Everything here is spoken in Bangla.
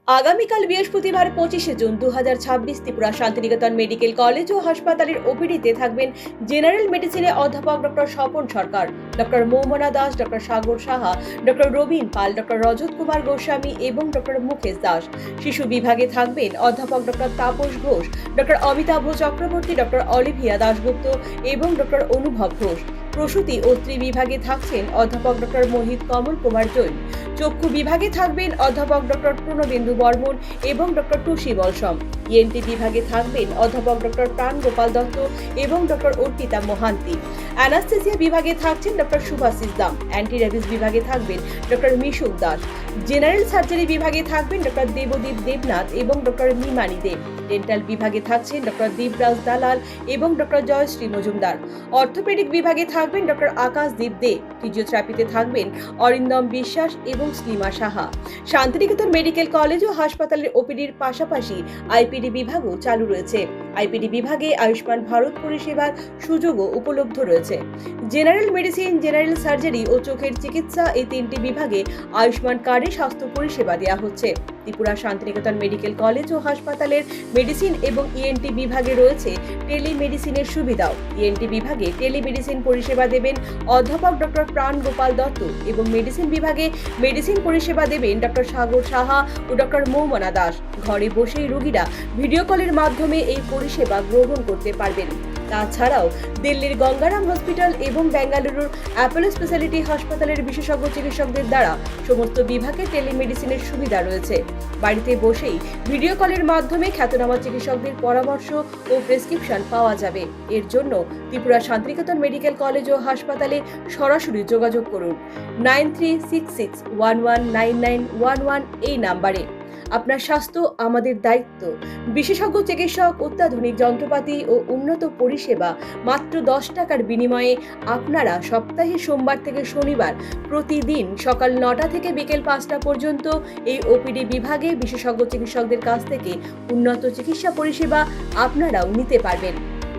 আগামীকাল বৃহস্পতিবার 25শে June 2026 Tripura Santiniketan medical college ও হাসপাতালের ওপিডিতে থাকবেন জেনারেল মেডিসিনে অধ্যাপক doctor Swapan Sarkar, doctor Moumana Das, doctor Sagar Saha, doctor Rabin Pal, doctor Rajat Kumar Goswami এবং ডক্টর মুকেশ দাস। শিশু বিভাগে থাকবেন অধ্যাপক doctor Tapas Ghosh, doctor Amitabha Chakraborty, doctor Olivia Dasgupta এবং ডক্টর অনুভব ঘোষ। প্রসূতি ও স্ত্রী বিভাগে থাকছেন অধ্যাপক ডক্টর মোহিত কমল কুমার জৈন। চক্ষু বিভাগে থাকবেন অধ্যাপক ডক্টর প্রণবেন্দু বর্মন এবং ডক্টর টুসি বলসম। ইএনটি বিভাগে থাকবেন অধ্যাপক ডক্টর প্রাণ গোপাল দত্ত এবং ডক্টর অর্পিতা মহান্তি। অ্যানাস্থেসিয়া বিভাগে থাকছেন ডক্টর সুভাষিস দাম। অ্যান্টি র্যাবিস বিভাগে থাকবেন ডক্টর মিশুক দাস। জেনারেল সার্জারি বিভাগে থাকবেন ডক্টর দেবদীপ দেবনাথ এবং ডক্টর মিমানি দেব। ডেন্টাল বিভাগে থাকছেন ডক্টর দেবরাজ দালাল এবং ডক্টর জয়শ্রী মজুমদার। অর্থোপেডিক বিভাগে থাকবেন ডক্টর আকাশদীপ দে। ফিজিওথেরাপিতে থাকবেন অরিন্দম বিশ্বাস এবং স্লিমা সাহা। শান্তিনিকেতন মেডিকেল কলেজ ও হাসপাতালের ওপিডির পাশাপাশি আইপিডি বিভাগও চালু রয়েছে। আইপিডি বিভাগে আয়ুষ্মান ভারত পরিষেবার সুযোগও উপলব্ধ রয়েছে। জেনারেল মেডিসিন, জেনারেল সার্জারি ও চোখের চিকিৎসা এই তিনটি বিভাগে আয়ুষ্মান কার্ডে স্বাস্থ্য পরিষেবা দেওয়া হচ্ছে। ত্রিপুরা শান্তিনিকেতন মেডিকেল কলেজ ও হাসপাতালের মেডিসিন এবং ইএনটি বিভাগে রয়েছে টেলিমেডিসিনের সুবিধাও। ইএনটি বিভাগে টেলিমেডিসিন পরিষেবা দেবেন অধ্যাপক ডক্টর প্রাণ গোপাল দত্ত এবং মেডিসিন বিভাগে মেডিসিন পরিষেবা দেবেন ডক্টর সাগর সাহা ও ডক্টর মৌমনা দাস। ঘরে বসেই রোগীরা ভিডিও কলের মাধ্যমে এই পরিষেবা গ্রহণ করতে পারবেন। তাছাড়াও দিল্লির গঙ্গারাম হসপিটাল এবং বেঙ্গালুরুর অ্যাপোলো স্পেশালিটি হাসপাতালের বিশেষজ্ঞ চিকিৎসকদের দ্বারা সমস্ত বিভাগে টেলিমেডিসিনের সুবিধা রয়েছে। বাড়িতে বসেই ভিডিও কলের মাধ্যমে খ্যাতনামা চিকিৎসকদের পরামর্শ ও প্রেসক্রিপশন পাওয়া যাবে। এর জন্য ত্রিপুরা শান্তিনিকেতন মেডিকেল কলেজ ও হাসপাতালে সরাসরি যোগাযোগ করুন 9366119911 এই নাম্বারে। আপনার স্বাস্থ্য আমাদের দায়িত্ব। বিশেষজ্ঞ চিকিৎসক, অত্যাধুনিক যন্ত্রপাতি ও উন্নত পরিষেবা মাত্র 10 টাকার বিনিময়ে আপনারা সপ্তাহে সোমবার থেকে শনিবার প্রতিদিন সকাল 9টা থেকে বিকেল 5টা পর্যন্ত এই ওপিডি বিভাগে বিশেষজ্ঞ চিকিৎসকদের কাছ থেকে উন্নত চিকিৎসা পরিষেবা আপনারাও নিতে পারবেন।